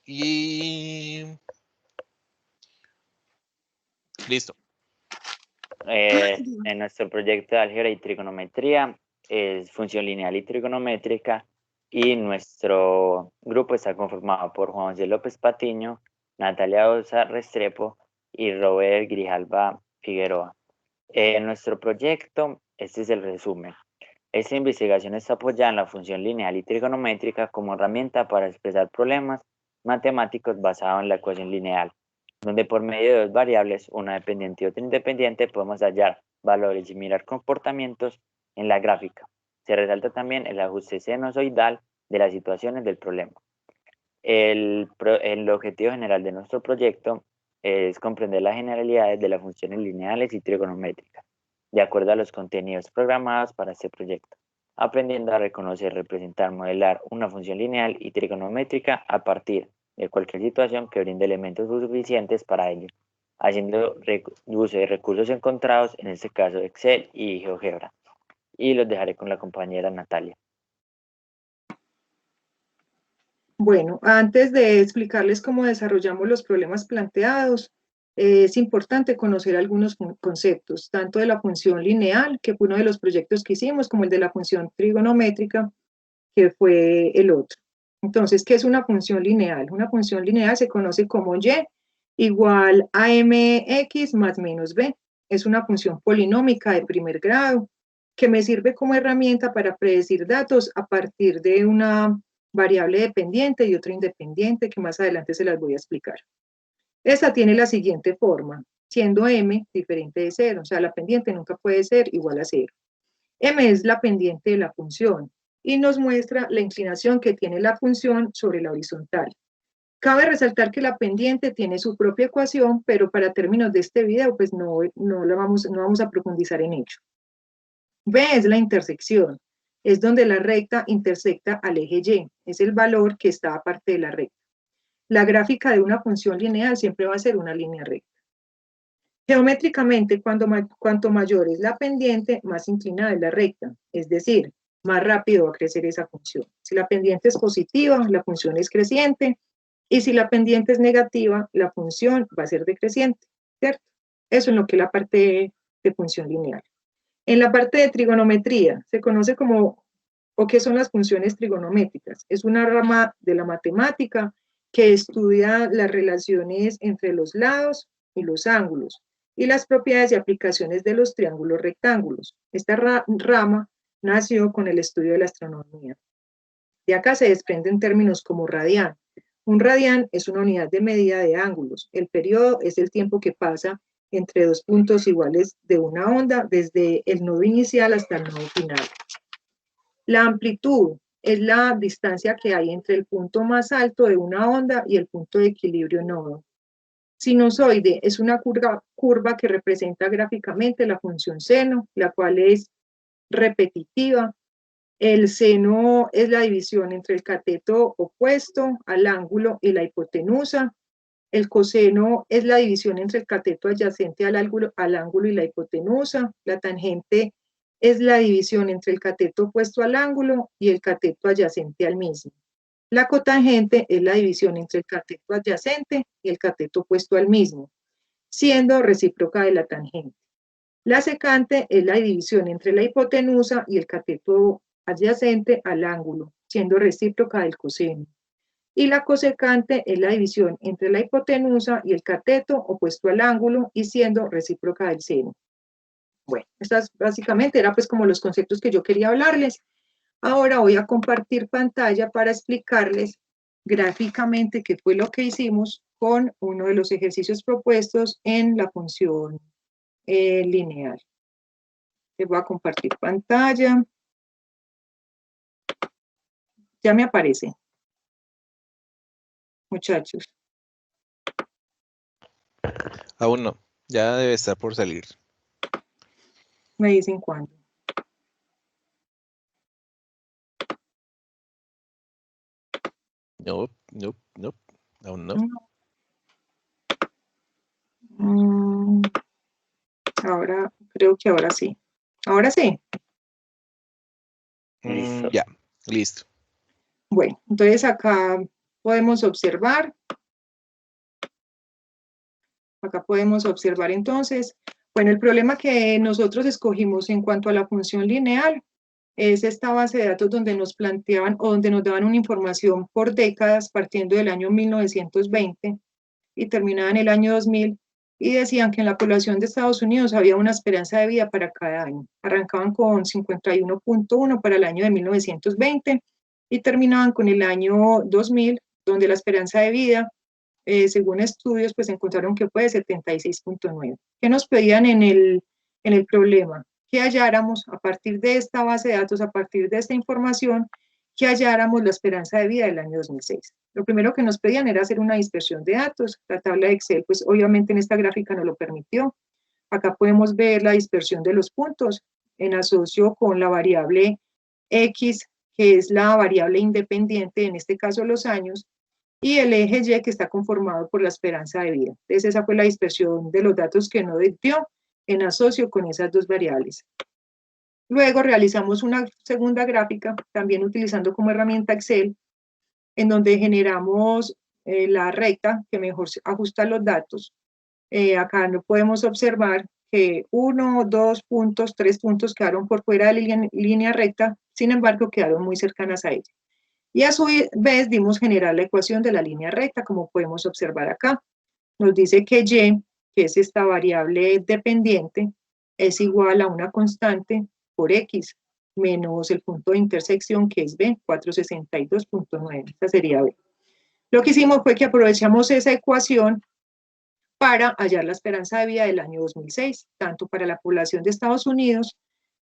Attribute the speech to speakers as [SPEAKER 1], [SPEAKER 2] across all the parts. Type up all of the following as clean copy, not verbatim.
[SPEAKER 1] Y listo.
[SPEAKER 2] En nuestro proyecto de álgebra y trigonometría es función lineal y trigonométrica, y nuestro grupo está conformado por Juan José López Patiño, Natalia Osa Restrepo y Robert Grijalva Figueroa. Nuestro proyecto, este es el resumen. Esta investigación está apoyada en la función lineal y trigonométrica como herramienta para expresar problemas matemáticos basados en la ecuación lineal, donde por medio de dos variables, una dependiente y otra independiente, podemos hallar valores y mirar comportamientos en la gráfica. Se resalta también el ajuste sinusoidal de las situaciones del problema. El objetivo general de nuestro proyecto es comprender las generalidades de las funciones lineales y trigonométricas, de acuerdo a los contenidos programados para este proyecto, aprendiendo a reconocer, representar, modelar una función lineal y trigonométrica a partir de cualquier situación que brinde elementos suficientes para ello, haciendo uso de recursos encontrados, en este caso Excel y GeoGebra. Y los dejaré con la compañera Natalia.
[SPEAKER 3] Bueno, antes de explicarles cómo desarrollamos los problemas planteados, es importante conocer algunos conceptos, tanto de la función lineal, que fue uno de los proyectos que hicimos, como el de la función trigonométrica, que fue el otro. Entonces, ¿qué es una función lineal? Una función lineal se conoce como y igual a mx más menos b. Es una función polinómica de primer grado que me sirve como herramienta para predecir datos a partir de una variable dependiente y otra independiente, que más adelante se las voy a explicar. Esta tiene la siguiente forma, siendo m diferente de 0, o sea, la pendiente nunca puede ser igual a 0. M es la pendiente de la función y nos muestra la inclinación que tiene la función sobre la horizontal. Cabe resaltar que la pendiente tiene su propia ecuación, pero para términos de este video, pues no vamos a profundizar en ello. B es la intersección, es donde la recta intersecta al eje Y, es el valor que está aparte de la recta. La gráfica de una función lineal siempre va a ser una línea recta. Geométricamente, cuanto mayor es la pendiente, más inclinada es la recta, es decir, más rápido va a crecer esa función. Si la pendiente es positiva, la función es creciente, y si la pendiente es negativa, la función va a ser decreciente, ¿cierto? Eso es lo que es la parte de función lineal. En la parte de trigonometría, se conoce como, o qué son las funciones trigonométricas. Es una rama de la matemática que estudia las relaciones entre los lados y los ángulos, y las propiedades y aplicaciones de los triángulos rectángulos. Esta rama nació con el estudio de la astronomía. De acá se desprenden términos como radián. Un radián es una unidad de medida de ángulos. El periodo es el tiempo que pasa entre dos puntos iguales de una onda, desde el nodo inicial hasta el nodo final. La amplitud es la distancia que hay entre el punto más alto de una onda y el punto de equilibrio nodo. Sinusoide es una curva que representa gráficamente la función seno, la cual es repetitiva. El seno es la división entre el cateto opuesto al ángulo y la hipotenusa. El coseno es la división entre el cateto adyacente al ángulo y la hipotenusa. La tangente es la división entre el cateto opuesto al ángulo y el cateto adyacente al mismo. La cotangente es la división entre el cateto adyacente y el cateto opuesto al mismo, siendo recíproca de la tangente. La secante es la división entre la hipotenusa y el cateto adyacente al ángulo, siendo recíproca del coseno. Y la cosecante es la división entre la hipotenusa y el cateto opuesto al ángulo y siendo recíproca del seno. Bueno, estas básicamente eran pues como los conceptos que yo quería hablarles. Ahora voy a compartir pantalla para explicarles gráficamente qué fue lo que hicimos con uno de los ejercicios propuestos en la función lineal. Les voy a compartir pantalla. Ya me aparece. Muchachos.
[SPEAKER 1] Aún no, ya debe estar por salir.
[SPEAKER 3] Me dicen cuándo.
[SPEAKER 1] No, aún no.
[SPEAKER 3] Ahora, creo que ahora sí. Ahora sí.
[SPEAKER 2] Listo.
[SPEAKER 1] Ya, listo.
[SPEAKER 3] Bueno, entonces acá podemos observar, entonces, bueno, el problema que nosotros escogimos en cuanto a la función lineal es esta base de datos donde nos planteaban o donde nos daban una información por décadas partiendo del año 1920 y terminaba en el año 2000 y decían que en la población de Estados Unidos había una esperanza de vida para cada año. Arrancaban con 51.1 para el año de 1920 y terminaban con el año 2000, donde la esperanza de vida, según estudios, pues encontraron que fue de 76.9. ¿Qué nos pedían en el problema? Que halláramos a partir de esta base de datos, a partir de esta información, que halláramos la esperanza de vida del año 2006. Lo primero que nos pedían era hacer una dispersión de datos. La tabla de Excel, pues obviamente en esta gráfica no lo permitió. Acá podemos ver la dispersión de los puntos en asocio con la variable X, que es la variable independiente, en este caso los años, y el eje Y, que está conformado por la esperanza de vida. Entonces esa fue la dispersión de los datos que nos dio en asocio con esas dos variables. Luego realizamos una segunda gráfica, también utilizando como herramienta Excel, en donde generamos la recta que mejor ajusta los datos. Acá no podemos observar que 1, 2 puntos, 3 puntos quedaron por fuera de la línea recta, sin embargo quedaron muy cercanas a ella. Y a su vez dimos generar la ecuación de la línea recta, como podemos observar acá. Nos dice que Y, que es esta variable dependiente, es igual a una constante por X menos el punto de intersección, que es B, 462.9. Esta sería B. Lo que hicimos fue que aprovechamos esa ecuación para hallar la esperanza de vida del año 2006, tanto para la población de Estados Unidos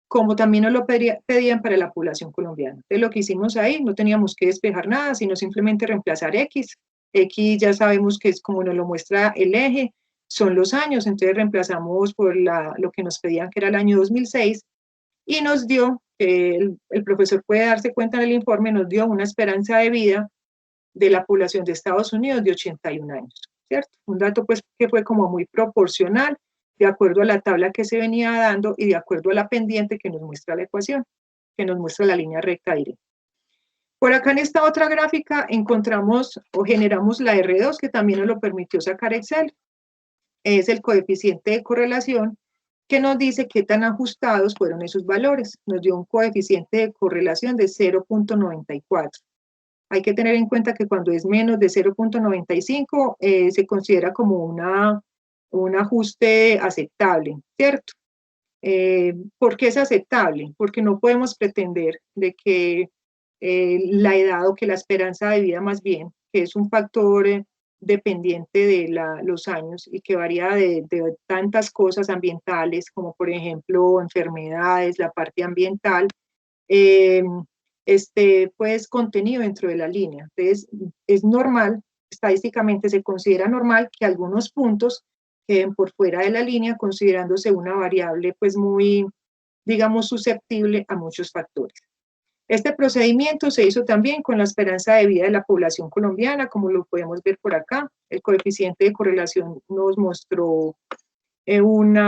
[SPEAKER 3] como también nos lo pedían para la población colombiana. Entonces lo que hicimos ahí, no teníamos que despejar nada, sino simplemente reemplazar X. X ya sabemos que es como nos lo muestra el eje, son los años, entonces reemplazamos por lo que nos pedían, que era el año 2006, y nos dio, el profesor puede darse cuenta en el informe, nos dio una esperanza de vida de la población de Estados Unidos de 81 años, ¿cierto? Un dato pues que fue como muy proporcional, de acuerdo a la tabla que se venía dando y de acuerdo a la pendiente que nos muestra la ecuación, que nos muestra la línea recta directa. Por acá en esta otra gráfica encontramos o generamos la R2, que también nos lo permitió sacar Excel. Es el coeficiente de correlación que nos dice qué tan ajustados fueron esos valores. Nos dio un coeficiente de correlación de 0.94. Hay que tener en cuenta que cuando es menos de 0.95 se considera como un ajuste aceptable, ¿cierto? ¿Por qué es aceptable? Porque no podemos pretender de que la edad o que la esperanza de vida más bien, que es un factor dependiente de los años y que varía de tantas cosas ambientales como por ejemplo enfermedades, la parte ambiental, pues contenido dentro de la línea. Entonces es normal, estadísticamente se considera normal que algunos puntos queden por fuera de la línea, considerándose una variable pues muy, digamos, susceptible a muchos factores. Este procedimiento se hizo también con la esperanza de vida de la población colombiana, como lo podemos ver por acá. El coeficiente de correlación nos mostró un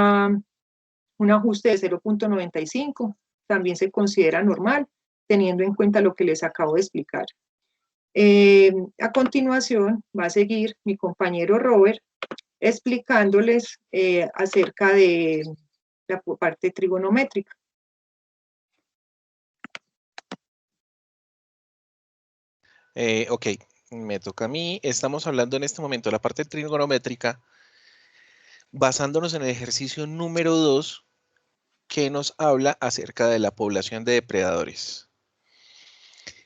[SPEAKER 3] ajuste de 0.95, también se considera normal, teniendo en cuenta lo que les acabo de explicar. A continuación va a seguir mi compañero Robert explicándoles acerca de la parte trigonométrica.
[SPEAKER 1] Ok, me toca a mí. Estamos hablando en este momento de la parte trigonométrica, basándonos en el ejercicio número 2, que nos habla acerca de la población de depredadores.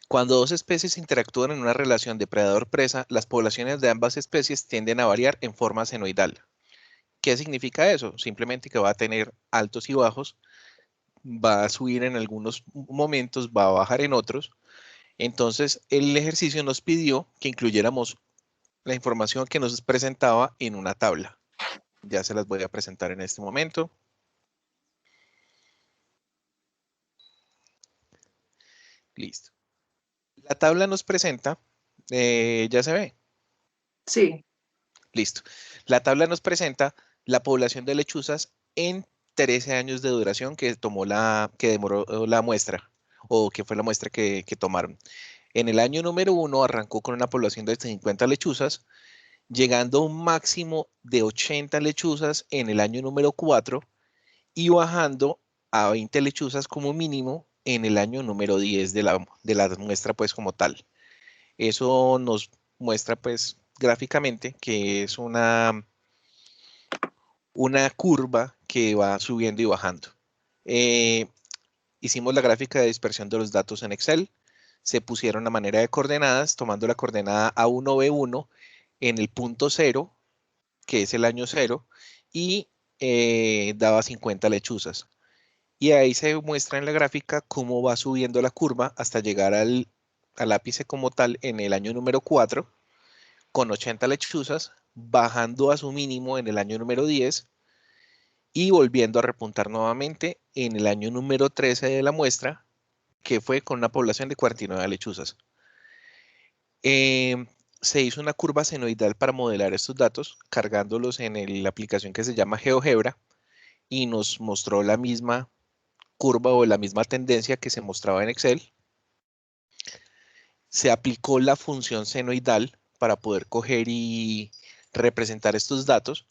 [SPEAKER 1] Cuando dos especies interactúan en una relación depredador-presa, las poblaciones de ambas especies tienden a variar en forma senoidal. ¿Qué significa eso? Simplemente que va a tener altos y bajos, va a subir en algunos momentos, va a bajar en otros. Entonces, el ejercicio nos pidió que incluyéramos la información que nos presentaba en una tabla. Ya se las voy a presentar en este momento. Listo. La tabla nos presenta, ¿ya se ve?
[SPEAKER 3] Sí.
[SPEAKER 1] Listo. La tabla nos presenta la población de lechuzas en 13 años de duración que demoró la muestra, o que fue la muestra que tomaron. En el año número 1 arrancó con una población de 50 lechuzas, llegando a un máximo de 80 lechuzas en el año número 4 y bajando a 20 lechuzas como mínimo en el año número 10 de la muestra pues como tal. Eso nos muestra pues gráficamente que es una curva que va subiendo y bajando. Hicimos la gráfica de dispersión de los datos en Excel, se pusieron a manera de coordenadas, tomando la coordenada A1B1 en el punto 0, que es el año 0, y daba 50 lechuzas. Y ahí se muestra en la gráfica cómo va subiendo la curva hasta llegar al ápice como tal en el año número 4, con 80 lechuzas, bajando a su mínimo en el año número 10 y volviendo a repuntar nuevamente en el año número 13 de la muestra, que fue con una población de 49 lechuzas. Se hizo una curva senoidal para modelar estos datos, cargándolos en la aplicación que se llama GeoGebra, y nos mostró la misma curva o la misma tendencia que se mostraba en Excel. Se aplicó la función senoidal para poder coger y representar estos datos,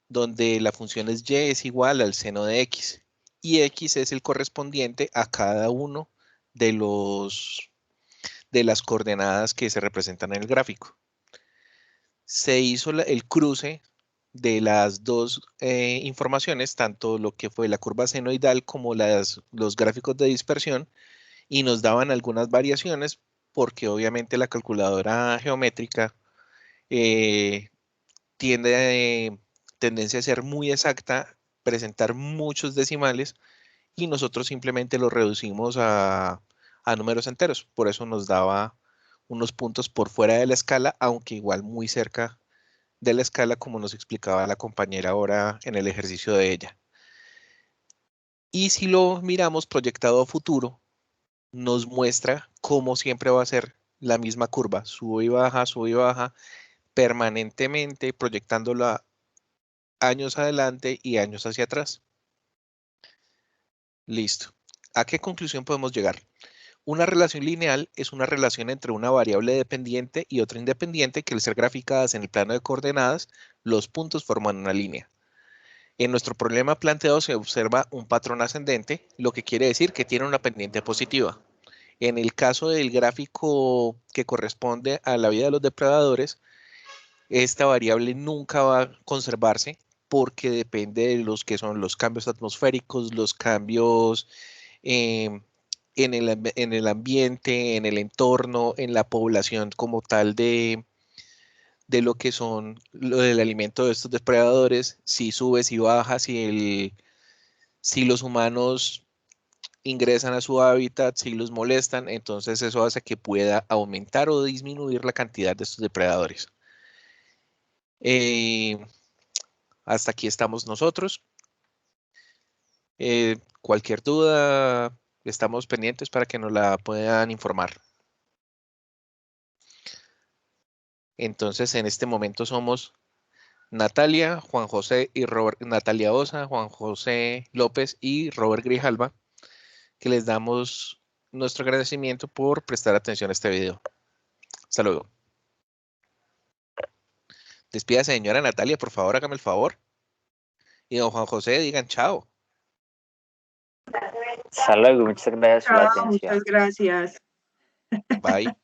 [SPEAKER 1] donde la función es y es igual al seno de x, y x es el correspondiente a cada uno de las coordenadas que se representan en el gráfico. Se hizo el cruce de las dos informaciones, tanto lo que fue la curva senoidal como los gráficos de dispersión, y nos daban algunas variaciones porque obviamente la calculadora geométrica tiende tendencia a ser muy exacta, presentar muchos decimales, y nosotros simplemente lo reducimos a números enteros. Por eso nos daba unos puntos por fuera de la escala, aunque igual muy cerca de la escala, como nos explicaba la compañera ahora en el ejercicio de ella. Y si lo miramos proyectado a futuro, nos muestra cómo siempre va a ser la misma curva, sube y baja, permanentemente proyectándola años adelante y años hacia atrás. Listo. ¿A qué conclusión podemos llegar? Una relación lineal es una relación entre una variable dependiente y otra independiente que al ser graficadas en el plano de coordenadas, los puntos forman una línea. En nuestro problema planteado se observa un patrón ascendente, lo que quiere decir que tiene una pendiente positiva. En el caso del gráfico que corresponde a la vida de los depredadores, esta variable nunca va a conservarse porque depende de los que son los cambios atmosféricos, los cambios en el ambiente, en el entorno, en la población como tal de lo que son lo del alimento de estos depredadores, si sube, si baja, si los humanos ingresan a su hábitat, si los molestan, entonces eso hace que pueda aumentar o disminuir la cantidad de estos depredadores. Hasta aquí estamos nosotros. Cualquier duda, estamos pendientes para que nos la puedan informar. Entonces, en este momento somos Natalia, Juan José y Robert, Natalia Osa, Juan José López y Robert Grijalva, que les damos nuestro agradecimiento por prestar atención a este video. Hasta luego. Despídase, señora Natalia, por favor, hágame el favor. Y don Juan José, digan chao.
[SPEAKER 2] Hasta luego, muchas gracias por la
[SPEAKER 3] Chao,
[SPEAKER 2] atención.
[SPEAKER 3] muchas gracias.
[SPEAKER 1] Bye.